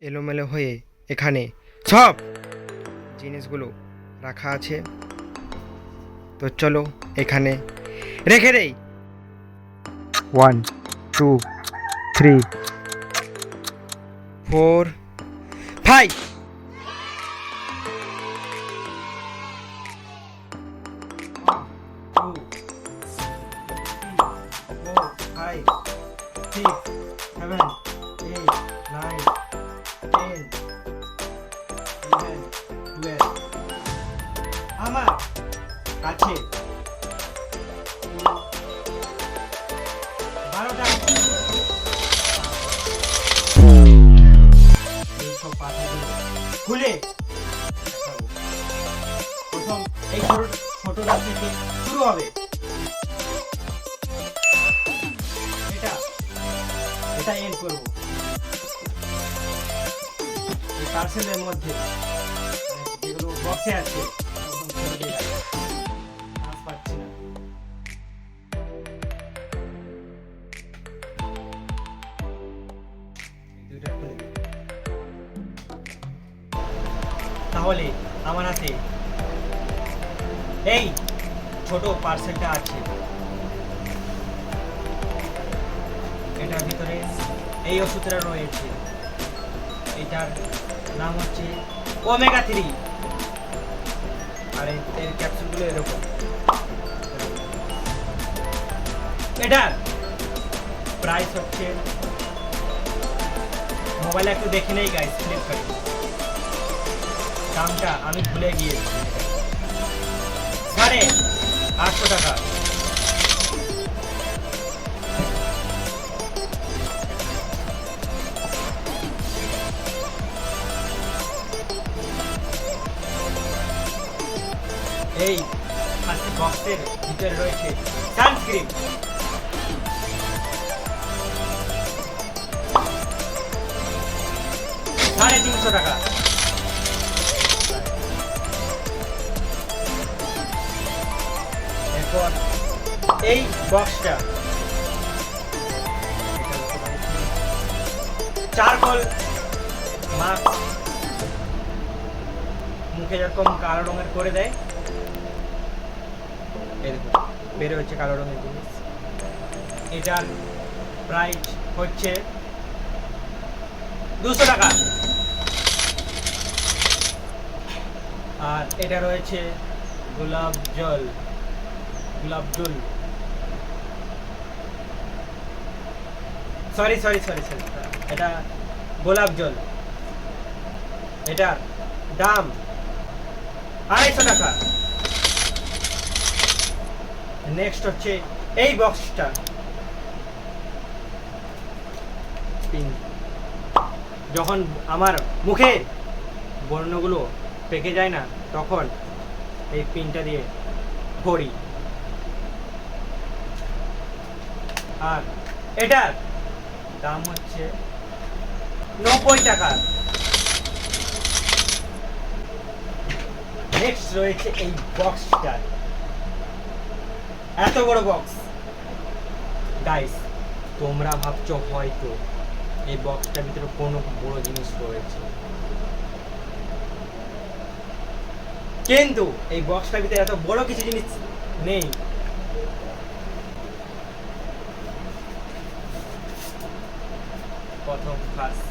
এলোমেলো হয়ে এখানে সব জিনিসগুলো রাখা আছে। তো চলো এখানে রেখে দেই। 1, 2, 3, 4, 5। আমার কাছে 12টা এইসব পাতাগুলো খুলে দেখাবো। প্রথম এই ছোটটা থেকে শুরু হবে। এটা এটা এন্ড করবো এই পার্সেলের মধ্যে, যেগুলো বক্সে আছে একদম খুলে দিয়ে গেছে। কাজ পাচ্ছি না। এই দুইটা খুলে দিই। তাহলে আমার হাতে এই ছোট পার্সেলটা আছে। এটার ভিতরে এই ওষুধটা রয়েছে। এটার নাম হচ্ছে ওমেগা 3। আর এর ক্যাপসুলগুলো এরকম। এটার প্রাইস হচ্ছে, মোবাইলে একটু দেখে নেই গাইস, ফ্লিপকার্টে দামটা আমি ভুলে গিয়েছি। 850 টাকা। এই প্লাস্টিক বক্সের ভিতরে রয়েছে সানস্ক্রিন। $350 টাকা। এরপর এই বক্সটা চারকোল মাস্ক, মুখে যেরকম কালো রঙের করে দেয়, এরকম বের হচ্ছে কালো রঙের জিনিস। এটার প্রাইস হচ্ছে 200 টাকা। আর এটা রয়েছে গোলাপ জল, সরি, এটা গোলাপ জল। এটার দাম 250 টাকা। নেক্সট হচ্ছে এই বক্সটা, যখন আমার মুখে বর্ণগুলো পেকে যায় না, তখন এই পিনটা দিয়ে ভরি। আর এটার দাম হচ্ছে 90 টাকা। নেক্সট রয়েছে এই বক্সটা, এত বড় বক্স। গাইস, তোমরা ভাবছো হয়তো এই বক্সটার ভিতরে কোনো বড় জিনিস রয়েছে, কিন্তু এই বক্সটার ভিতরে এত বড় কিছু জিনিস নেই। প্রথম ফার্স্ট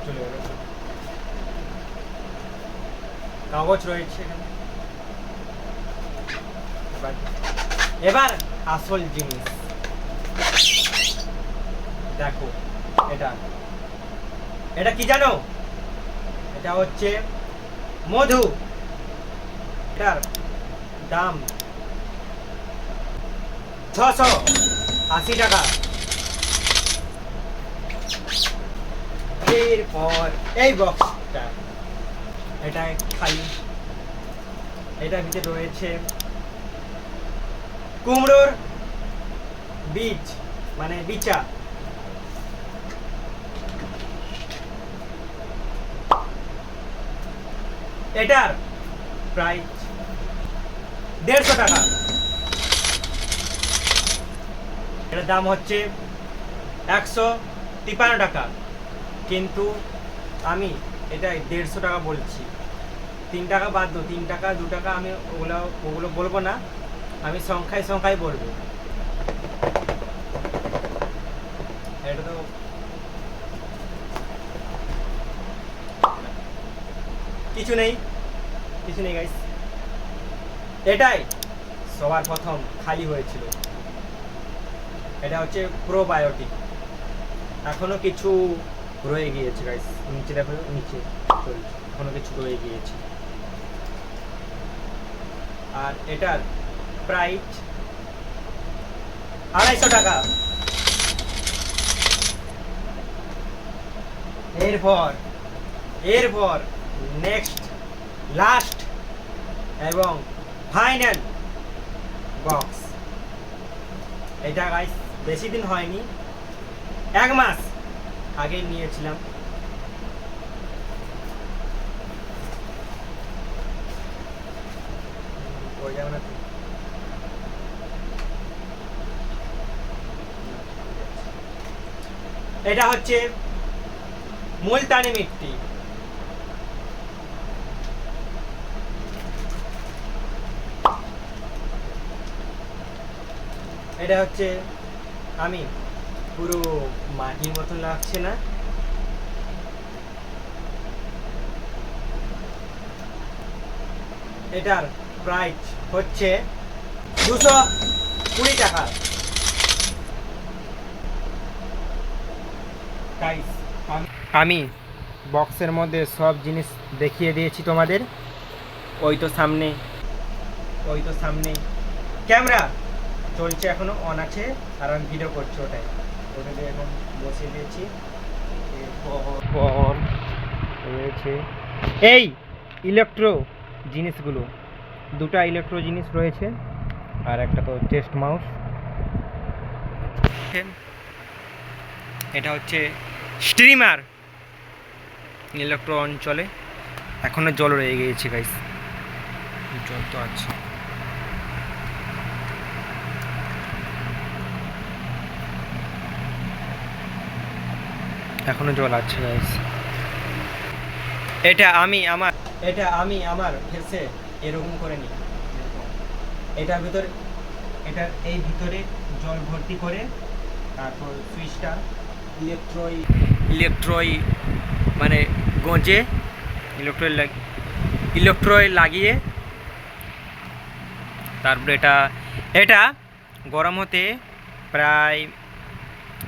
চলে গেল। কাগজ রয়েছে এখানে। এবার আসল জিনিস দেখো। এটা কি জানো? এটা হচ্ছে মধু। এটার দাম 680 টাকা। এরপর এই বক্সটা, এটা খালি, এটার ভিতরে রয়েছে কুমড়োর বীজ, মানে বিচা। এটার প্রাইস 150 টাকা। এটার দাম হচ্ছে 153 টাকা। কিন্তু আমি এটা 150 টাকা বলছি। 3 টাকা বাদ দো, 3 টাকা 2 টাকা আমি ওগুলো বলবো না, আমি সংখ্যায় বলবো। এটা তো কিছু নেই গাইস, এটাই সবার প্রথম খালি হয়েছিল। এটা হচ্ছে প্রোবায়োটিক, এখনো কিছু রয়ে গিয়েছে গাইস, নিচে দেখো, নিচে চলছে, এখনো কিছু রয়ে গিয়েছে। আর এটার প্রাইস 250 টাকা। এরপর নেক্সট, লাস্ট এবং ফাইনাল বক্স। এটা গাইস বেশি দিন হয়নি, 1 মাস আগে নিয়েছিলাম। এটা হচ্ছে মুলতানি মিট্টি। এটা হচ্ছে, আমি পুরো মাটির মতন লাগছে না? এটার প্রাইস হচ্ছে 220 টাকা। আমি বক্সের মধ্যে সব জিনিস দেখিয়ে দিয়েছি তোমাদের। ওই তো সামনে ক্যামেরা চলছে, এখনো অন আছে, আর আমি ভিডিও করছি ওটাতে এখন বসিয়ে দিয়েছি। এরপর রয়েছে এই ইলেকট্রো জিনিসগুলো, 2টা ইলেকট্রো জিনিস রয়েছে, আর একটা তো টেস্ট মাউস। এটা হচ্ছে স্ট্রিমার, ইলেকট্রো অঞ্চলে এখনো জল রয়ে গিয়েছে গাইস, জল তো আছে। এখনো জল আছে গাইস। এটা আমি আমার ফেসে এরকম করে নিই। এটার এই ভিতরে জল ভর্তি করে, তারপর সুইচটা ইলেকট্রয় মানে গজে ইলেকট্রয় লাগিয়ে, তারপরে এটা গরম হতে প্রায়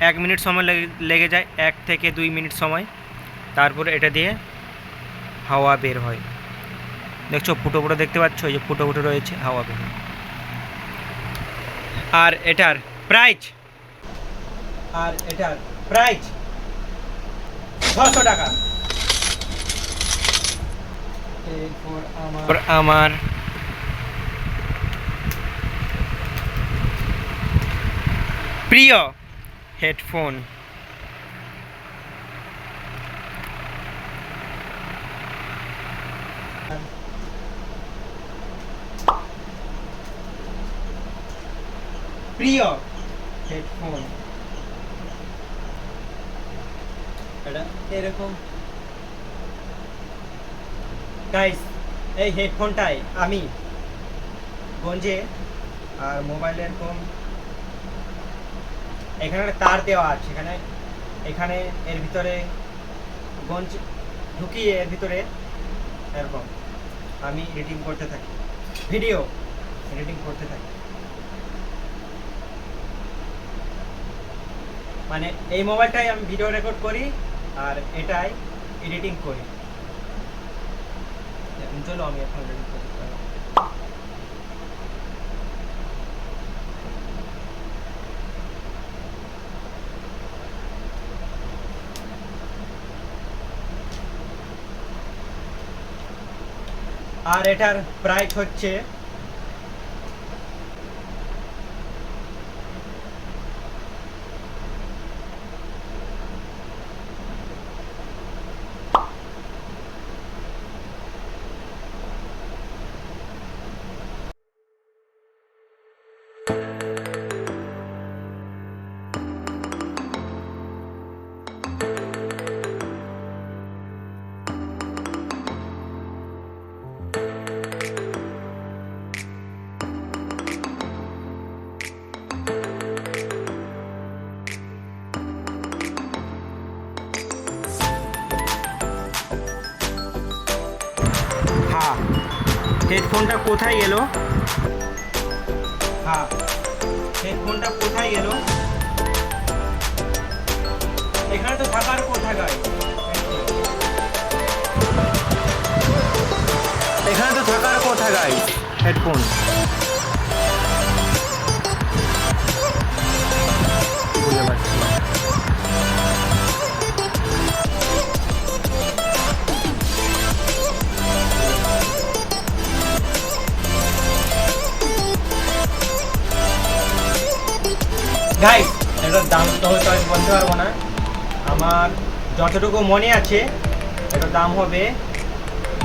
1 মিনিট সময় লেগে যায়, 1 থেকে 2 মিনিট সময়। তারপরে এটা দিয়ে হাওয়া বের হয়, দেখছো ফুটো দেখতে পাচ্ছ, এই যে ফুটো রয়েছে, হাওয়া বের হয়। আর এটার প্রাইস 600 টাকা। এরপর আমার প্রিয় হেডফোন, এটা এরকম গাইস। এই হেডফোনটাই আমি গঞ্জে আর মোবাইলের কম, এখানে একটা তার দেওয়া আছে, এখানে এর ভিতরে গঞ্জ ঢুকিয়ে এর ভিতরে এরকম আমি এডিটিং করতে থাকি, ভিডিও এডিটিং করতে থাকি। মানে এই মোবাইলটাই আমি ভিডিও রেকর্ড করি আর এটাই এডিটিং করি। চলো আমি এখন এডিটিং করি। আর এটার প্রাইস হচ্ছে হ্যাঁ, হেডফোনটা কোথায় গেল? হ্যাঁ, হেডফোনটা কোথায় গেল? এখানে তো থাকার কথা গাই, এখানে তো থাকার কথা গাই হেডফোন। বুঝতে পারছি। গাইস, এটার দাম তো হয়তো আমি বলতে পারবো না, আমার যতটুকু মনে আছে এটার দাম হবে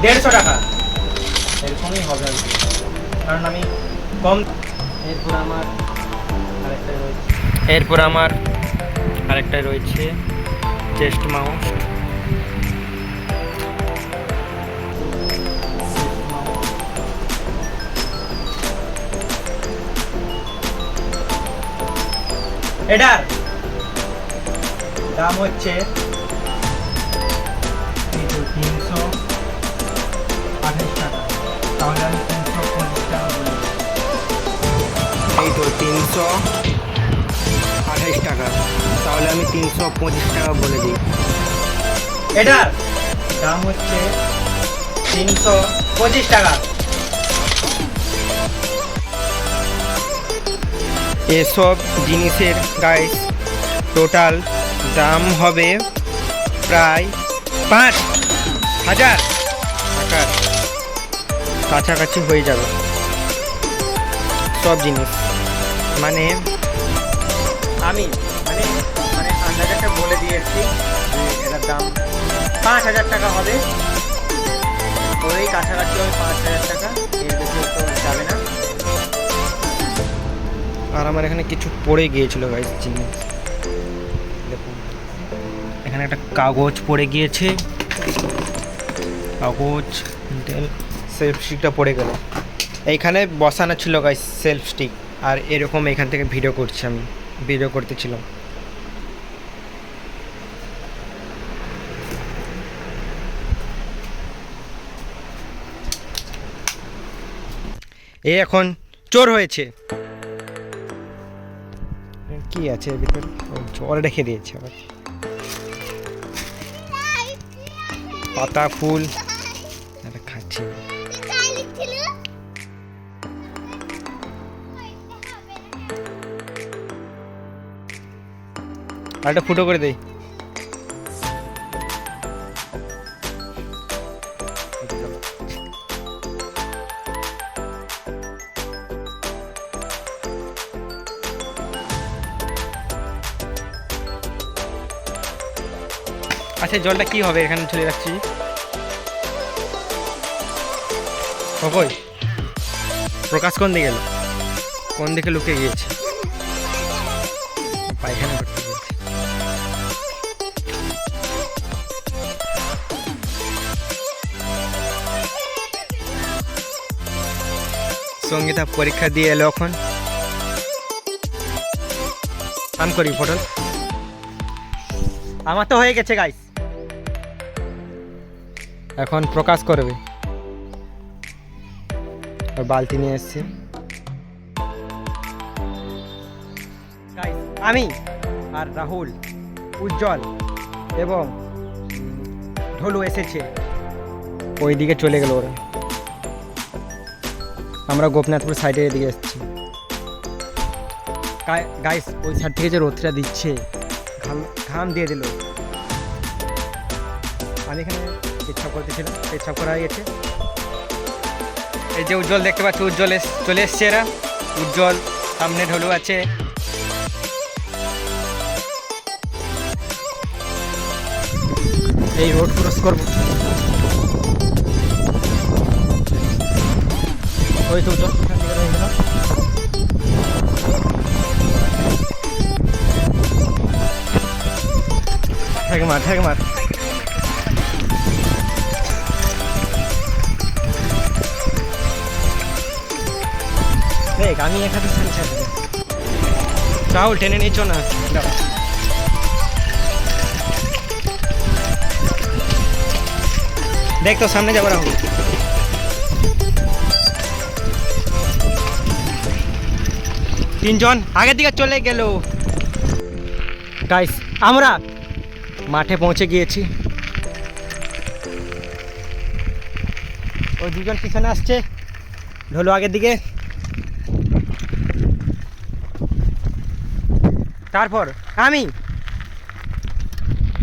150 টাকা, এরকমই হবে আর কি, কারণ আমি কম। এরপর আমার আরেকটাই রয়েছে চেস্ট মাউস। এটার দাম হচ্ছে 328 টাকা, তাহলে আমি 325 টাকা বলি। এই তো 328 টাকা, তাহলে আমি 325 টাকা বলে দিই। এটার দাম হচ্ছে 325 টাকা। এসব জিনিসের গাইস টোটাল দাম হবে প্রায় 5,000 টাকার কাছাকাছি হয়ে যাবে সব জিনিস। মানে আমি মানে মানে আন্দাজটা বলে দিয়েছি যে এটার দাম 5,000 টাকা হবে, ওই কাছাকাছি হবে 5,000 টাকা, এর বেশি তো যাবে না। আর আমার এখানে কিছু পড়ে গিয়েছিল গাইস জিনিস, দেখুন এখানে একটা কাগজ পড়ে গিয়েছে, কাগজ সেলফ স্টিকটা পড়ে গেল। এইখানে বসানো ছিল গাইস সেলফ স্টিক, আর এরকম এখান থেকে ভিডিও করছি, আমি ভিডিও করতেছিলাম। এ এখন চোর হয়েছে। কি আছে এর ভিতরে? জল রেখে দিয়েছে আবার, পাতা ফুল খাচ্ছি। আর একটা ফুটো করে দেই। আচ্ছা, জলটা কি হবে? এখানে চলে যাচ্ছি। কই প্রকাশ কোন দিকে গেল? কোন দিকে লুকিয়ে গিয়েছে? পায়খানা করতে গিয়েছে। সঙ্গীতা পরীক্ষা দিয়ে এলো এখন। আম করি পটল। আমার তো হয়ে গেছে গাইস, এখন প্রকাশ করবে। আর বালতি নিয়ে এসছে। আমি আর রাহুল, উজ্জ্বল এবং ঢোলু এসেছে, ওই দিকে চলে গেল ওরা। আমরা গোপনাথপুর সাইডে এদিকে এসেছি। গাইস, ওই সাইড থেকে যে রোদটা দিচ্ছে, ঘাম দিয়ে দিল। আমি এখানে পেচ্ছাপ করতেছিলাম, পেচ্ছাপ করা হয়ে গেছে। এই যে উজ্জ্বল দেখতে পাচ্ছি, উজ্জ্বল চলে এসছে এরা। উজ্জ্বল সামনে, ঢোলু আছে। এই রোড ক্রস করবো। ওই তো উজ্জ্বল এখান থেকে রয়ে গেল। ঠেক মার। দেখ, আমি এখানে রাহুল টেনে নিচ্ছ না। দেখ তো সামনে যাবো রাহুল। তিনজন আগের দিকে চলে গেল। গাইস আমরা মাঠে পৌঁছে গিয়েছি। ওই দুজন পিছনে আসছে, ঢোলো আগের দিকে। তারপর আমি